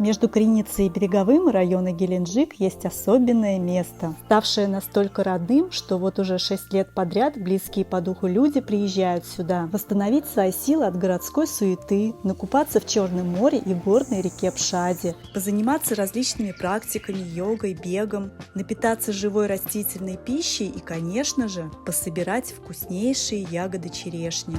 Между Криницей и Береговым района Геленджик есть особенное место, ставшее настолько родным, что вот уже 6 лет подряд близкие по духу люди приезжают сюда восстановить свои силы от городской суеты, накупаться в Черном море и горной реке Пшаде, позаниматься различными практиками, йогой, бегом, напитаться живой растительной пищей и, конечно же, пособирать вкуснейшие ягоды черешни.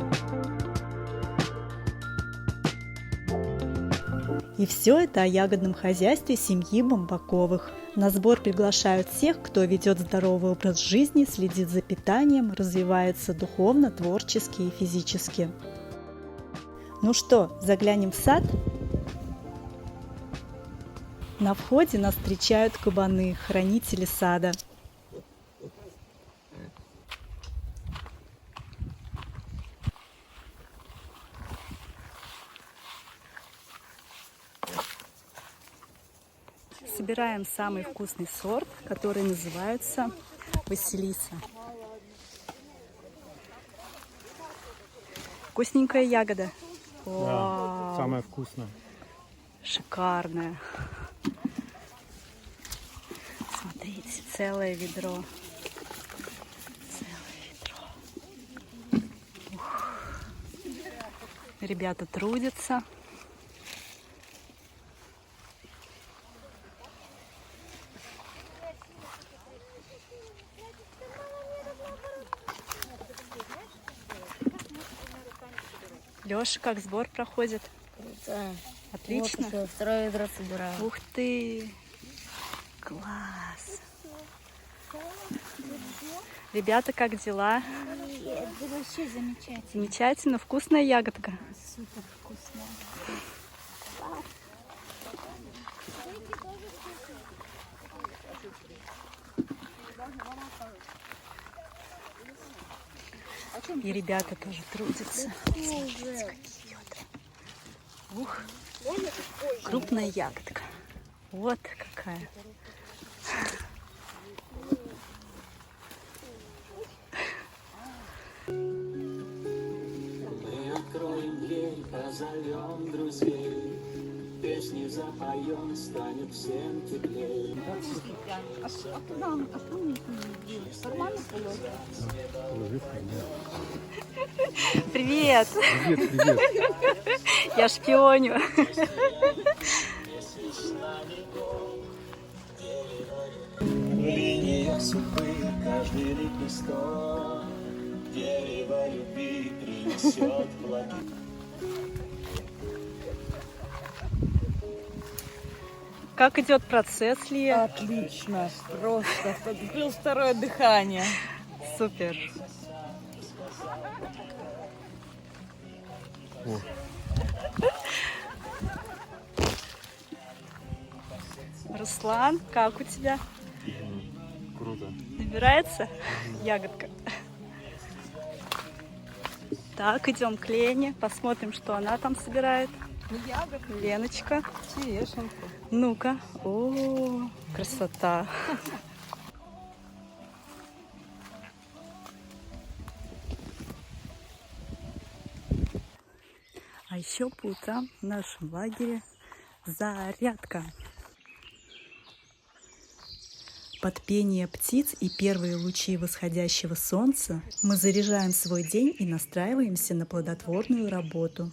И все это о ягодном хозяйстве семьи Бамбаковых. На сбор приглашают всех, кто ведет здоровый образ жизни, следит за питанием, развивается духовно, творчески и физически. Ну что, заглянем в сад? На входе нас встречают кабаны, хранители сада. Собираем самый вкусный сорт, который называется Василиса. Вкусненькая ягода. Да, самая вкусная. Шикарная. Смотрите, целое ведро. Ух. Ребята трудятся. Леша, как сбор проходит? Да. Отлично. Вот, второе ведро собираю. Ух ты! Класс! Ребята, как дела? Это вообще замечательно. Замечательно. Вкусная ягодка. Супер вкусная. И ребята тоже трудятся. Ух, крупная ягодка. Вот какая. Мы откроем дверь, позовем друзей, песни запоем, станет всем теплее. Привет! Привет, привет. Я шпионю. В линиях судьбы каждый лепесток дерево любви принесет плоды. Как идет процесс, Лия? Отлично. Просто открыл второе дыхание. Супер. О. Руслан, как у тебя? Круто. Набирается ягодка? Так, идем к Лене, посмотрим, что она там собирает. Ягодку, Леночка, черешенку. ну-ка. О, красота. А еще по утрам в нашем лагере зарядка. Под пение птиц и первые лучи восходящего солнца мы заряжаем свой день и настраиваемся на плодотворную работу.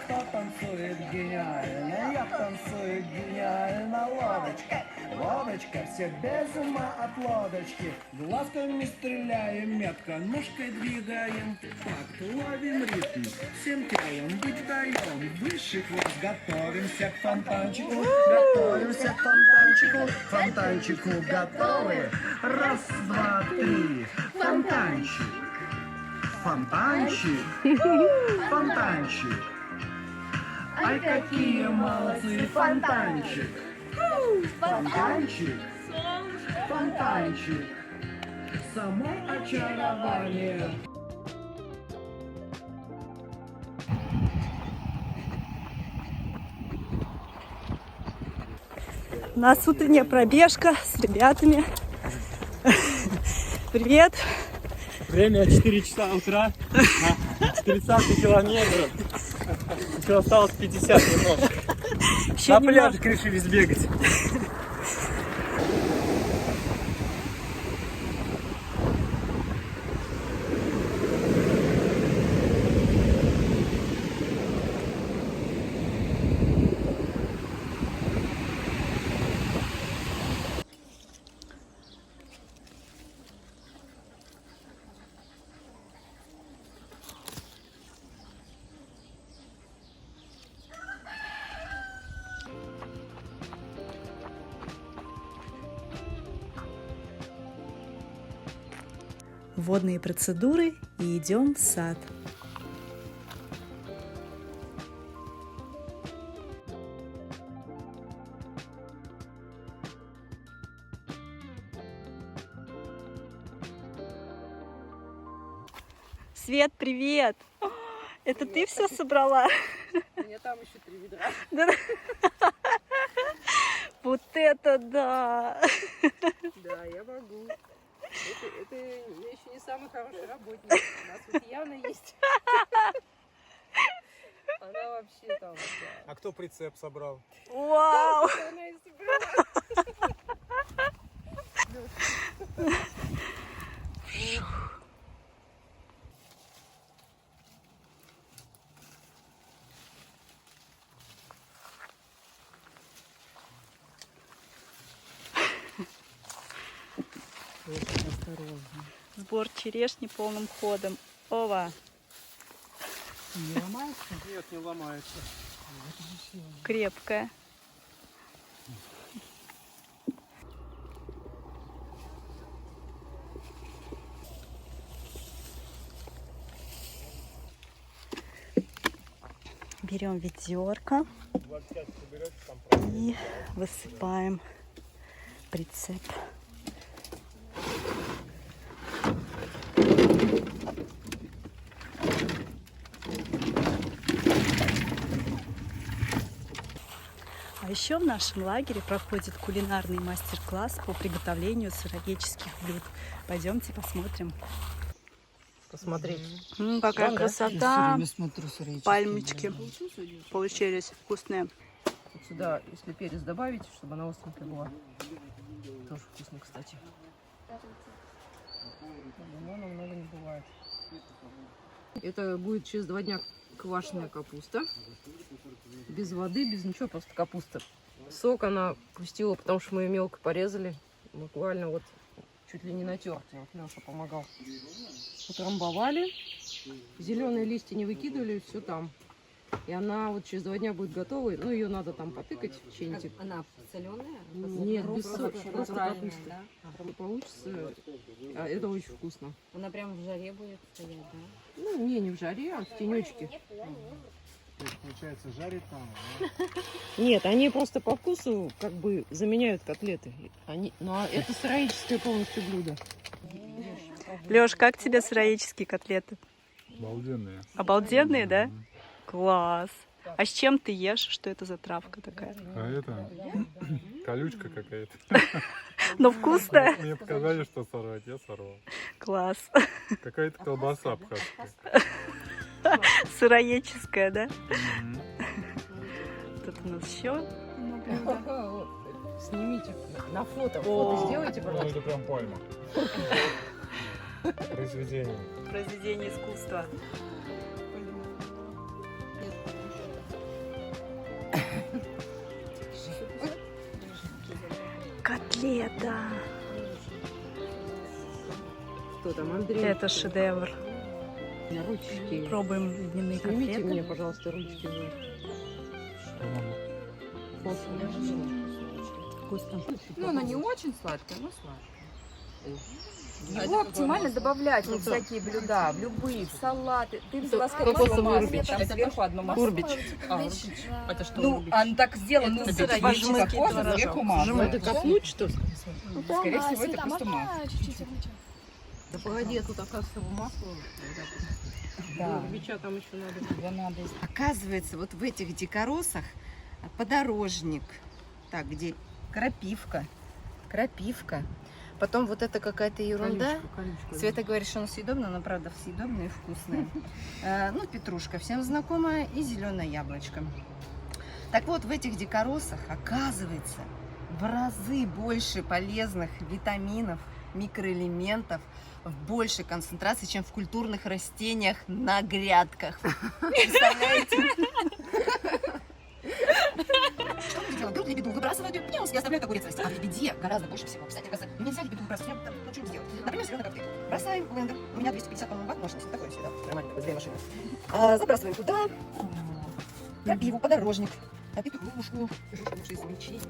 Кто танцует гениально? Я танцую гениально. Лодочка, лодочка, все без ума от лодочки. Глазками стреляем метко, ножкой двигаем такт, ловим ритм, всем телом быть даем. Высший класс, готовимся к фонтанчику, готовимся к фонтанчику, фонтанчику готовы. Раз, два, три, фонтанчик. Фонтанчик, фонтанчик. Ай, какие молодцы! Фонтанчик! Фонтанчик! Фонтанчик! Само очарование! У нас утренняя пробежка с ребятами. Привет! Время 4 часа утра. 30 километров. Еще осталось 50 немножко. Еще На немного. пляж решили сбегать. Водные процедуры и идем в сад. Свет, привет! Это ты все собрала? У меня там еще 3 ведра. Вот это да! Да, я могу. Это я еще не самый хороший работник. У нас вот явно есть. Она вообще там. А кто прицеп собрал? Вау! Она и собрала. Сбор черешни полным ходом. Ова! Не ломается? Нет, не ломается. Крепкая. Берем ведерко и высыпаем прицеп. А еще в нашем лагере проходит кулинарный мастер-класс по приготовлению сыроедческих блюд. Пойдемте посмотрим. Посмотреть. Какая красота! Смотрю, Пальмочки получились вкусные. Вот сюда, если перец добавить, чтобы она остренькая была. Тоже вкусно, кстати. Лимона много не бывает. Это будет через 2 дня квашеная капуста. Без воды, без ничего, просто капуста. Сок она пустила, потому что мы ее мелко порезали. Буквально вот чуть ли не натертый. Вот Леша помогал. Утрамбовали. Зеленые листья не выкидывали, все там. И она вот через 2 дня будет готова. Ну, ее надо там потыкать в ченте. Она соленая? Нет, без сока, просто натуральная, капуста. да? Получится. Это очень вкусно. Она прям в жаре будет стоять, да? Ну, не в жаре, а в тенечке. Получается, жарит там. Нет, они просто по вкусу как бы заменяют котлеты. Ну, а это сыроедческое полностью блюдо. Лёш, как тебе сыроедческие котлеты? Обалденные. Обалденные, да? Класс! А с чем ты ешь? Что это за травка такая? А это колючка какая-то. Ну, вкусная? Мне показали, что сорвать, я сорвал. Класс! Какая-то колбаса абхазская. Сыроедческая, да? Мгм. Тут у нас еще. Снимите на фото. О. Фото сделайте, Ну, пожалуйста. это прям пальма. Произведение. Произведение искусства. Котлета. Что там, Андрей? Это шедевр. Ручки. Пробуем ледяные Снимите котлеты. мне, пожалуйста, ручки. Вкусно. Ну, она не очень сладкая, но сладкая. Его оптимально добавлять в всякие блюда, в любые, в салаты. Ты взяла кокосовый масло, рубич. там сверху одно масло. Урбич. Это что? Ну, он так сделан, ну, сыроежный кокос, сверху масло. Это копнуть, что ли? Скорее всего, это просто масло. Да погоди, а тут оказывается масло. Да. Урбича там еще надо. Оказывается, вот в этих дикоросах подорожник, так, где крапивка, потом вот это какая-то ерунда. Света говорит, что оно съедобное, но правда съедобное и вкусное. Ну, петрушка всем знакомая и зеленое яблочко. Так вот, в этих дикоросах оказывается в разы больше полезных витаминов, микроэлементов, в большей концентрации, чем в культурных растениях на грядках. Представляете? Что люди делают? Берут лебеду, выбрасывают ее, и оставляют огурец расти. А в лебеде гораздо больше всего. Кстати, оказывается, нельзя лебеду выбрасывать. Я там что сделать? Например, зеленый коктейль. Бросаем в блендер. У меня 250, по-моему, ватт мощности. Такое всегда. Нормально, такое, 2 машины. Забрасываем туда крапиву, подорожник, петрушку. Лучше измельчить,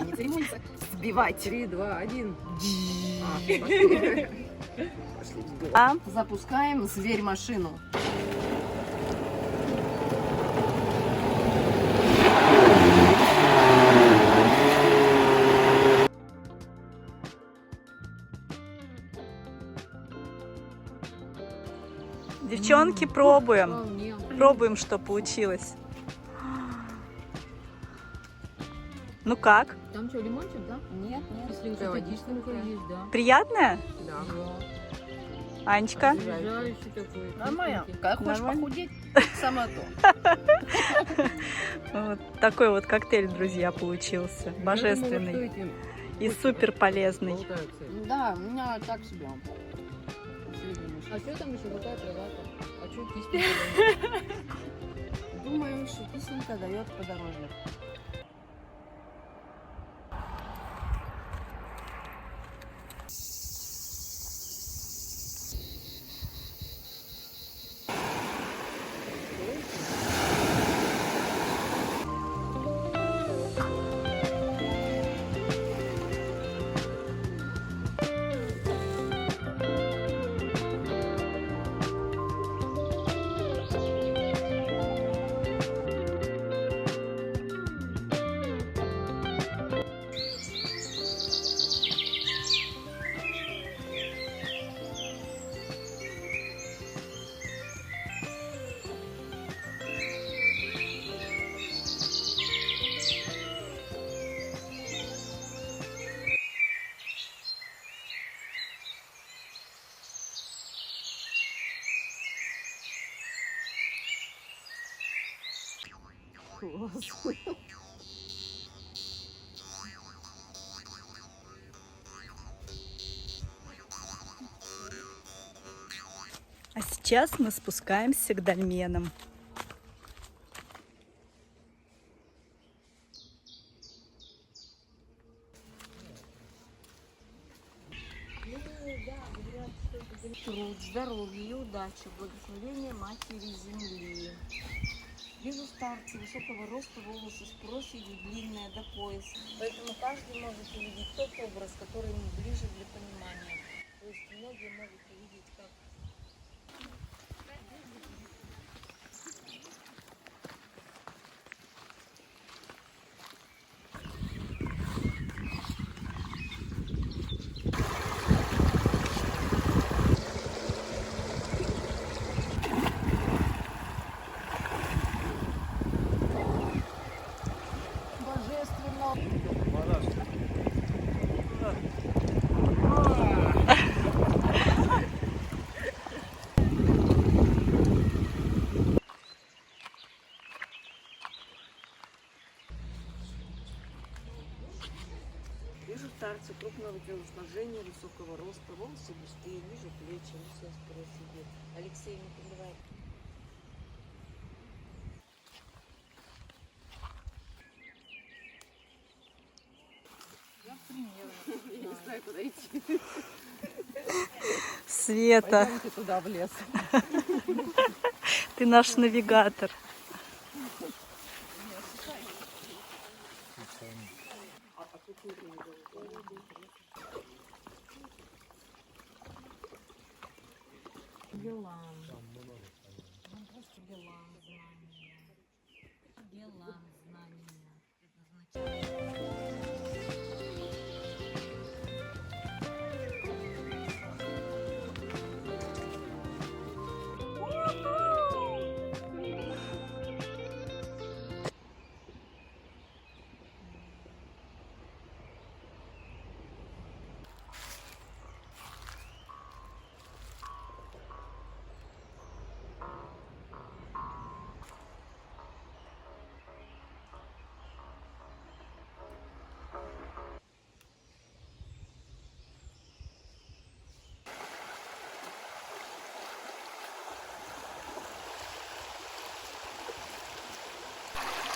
не церемониться. Сбивать. 3, 2, 1. Запускаем зверь-машину. Девчонки, пробуем. Пробуем, что получилось. Ну как? Там что, лимончик, да? Нет, нет. Кисленькая водичка есть, да. Приятная? Да. Анечка? Освежающий такой. Нормально. Как хочешь похудеть, сама то. Вот такой вот коктейль, друзья, получился. Божественный и супер полезный. Да, у меня так себе. А что там еще? Какая трава-то? А что кисленькая? Думаю, что кисленька дает подорожник. А сейчас мы спускаемся к дольменам. Труд, здоровье и удачи, благословения Матери Земли. Вижу старцы высокого роста, волосы с проседью, длинные до пояса. Поэтому каждый может увидеть тот образ, который ему ближе для понимания. То есть многие могут увидеть, как Вижу старца крупного телосложения, высокого роста, волосы густые, ниже плечи, лицо с проседью. Алексей не подливает. Я не знаю, куда идти. Света, Пойдемте туда, в лес. ты наш навигатор. Билан. Он просто Билан знания. Билан знания.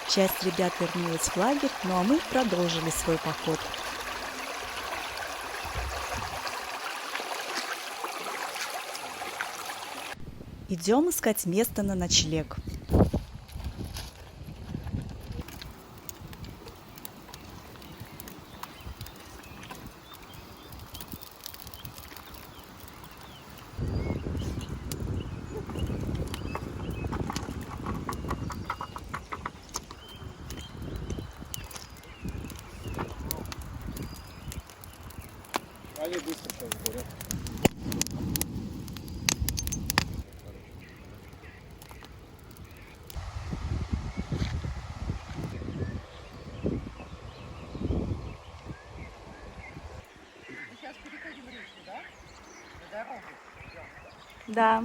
Часть ребят вернулась в лагерь, ну а мы продолжили свой поход. Идем искать место на ночлег. Они быстро сейчас сборят. Сейчас переходим речку, да? На дорогу. Да.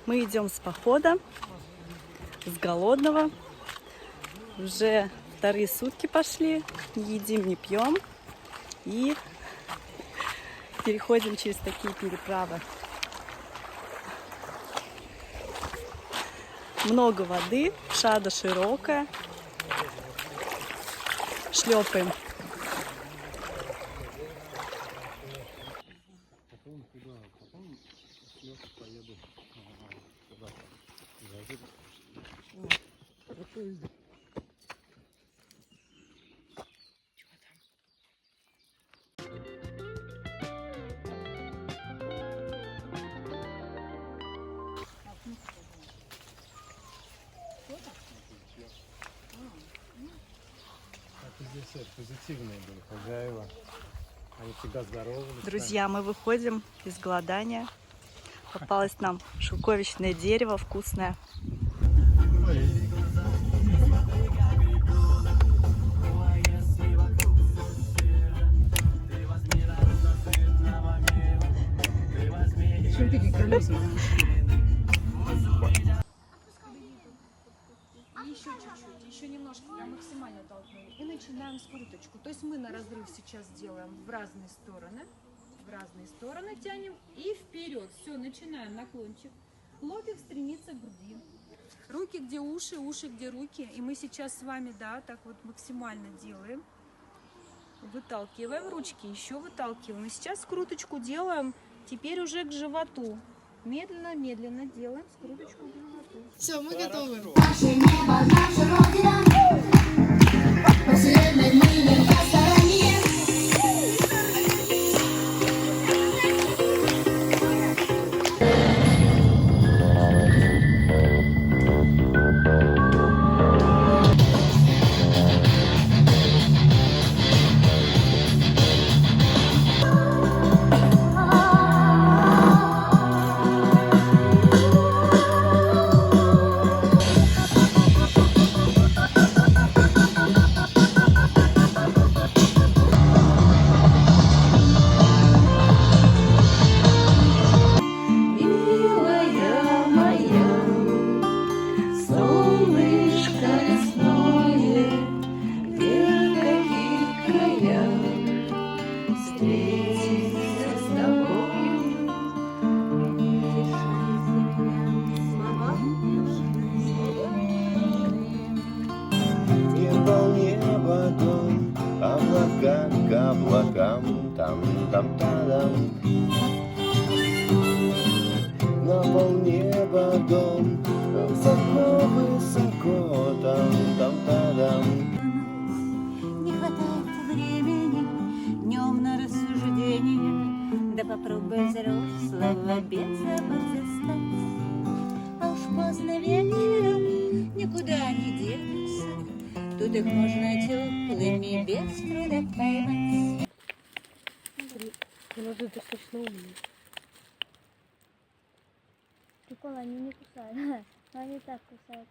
Мы идем с похода, с голодного. Уже вторые сутки пошли, не едим, не пьем. И переходим через такие переправы. Много воды, шада широкая. Шлепаем. Здесь все позитивные были хозяева. Они всегда здоровы. Друзья, мы выходим из голодания. Попалось нам шелковичное дерево вкусное. Чем такие колеса? Еще чуть-чуть, еще немножко, прям максимально толкнули. И начинаем скруточку. То есть мы на разрыв сейчас делаем в разные стороны. В разные стороны тянем и вперед. Все, начинаем наклончик. Лобик стремится к груди. Руки где уши, уши где руки. И мы сейчас с вами, да, так вот максимально делаем. Выталкиваем ручки, еще выталкиваем. И сейчас скруточку делаем теперь уже к животу. Медленно-медленно делаем скруточку к животу. Все, мы готовы. высоко-высоко, там-там-там. Не хватает времени днем на рассуждение, да попробуй взрослого без забот застать. А уж поздно вечером никуда не деться, тут их можно теплыми без труда поймать. Она же достаточно умная. Прикол, они не кусают, но они так кусают.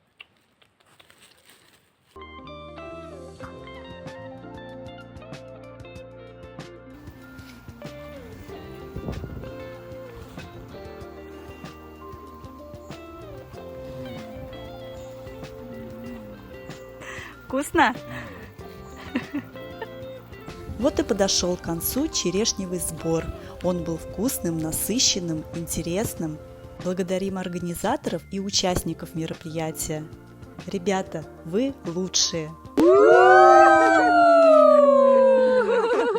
Вкусно? Вот и подошел к концу черешневый сбор. Он был вкусным, насыщенным, интересным. Благодарим организаторов и участников мероприятия. Ребята, вы лучшие!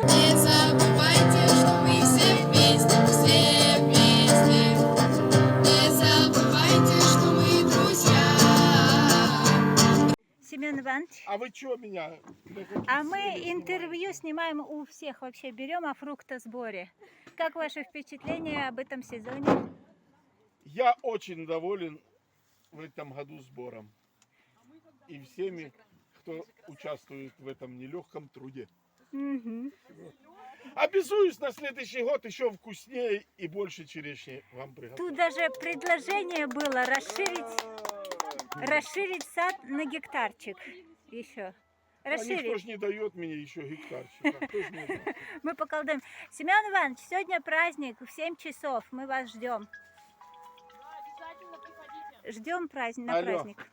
Не забывайте, что мы все вместе, все вместе. Не забывайте, что мы друзья. Семен Иванович, А вы что меня? а мы интервью снимаем у всех, вообще берем о фруктосборе. Как ваши впечатления об этом сезоне? Я очень доволен в этом году сбором. И всеми, кто участвует в этом нелегком труде. Мгм. Обязуюсь на следующий год еще вкуснее и больше черешни вам приготовить. Тут даже предложение было расширить сад на гектарчик еще. А никто Расширить. ж не дает мне еще гектарчика. Кто ж мне даст? Мы поколдаем. Семен Иванович, сегодня праздник в 7 часов. Мы вас ждем. Ждем на Алло. праздник.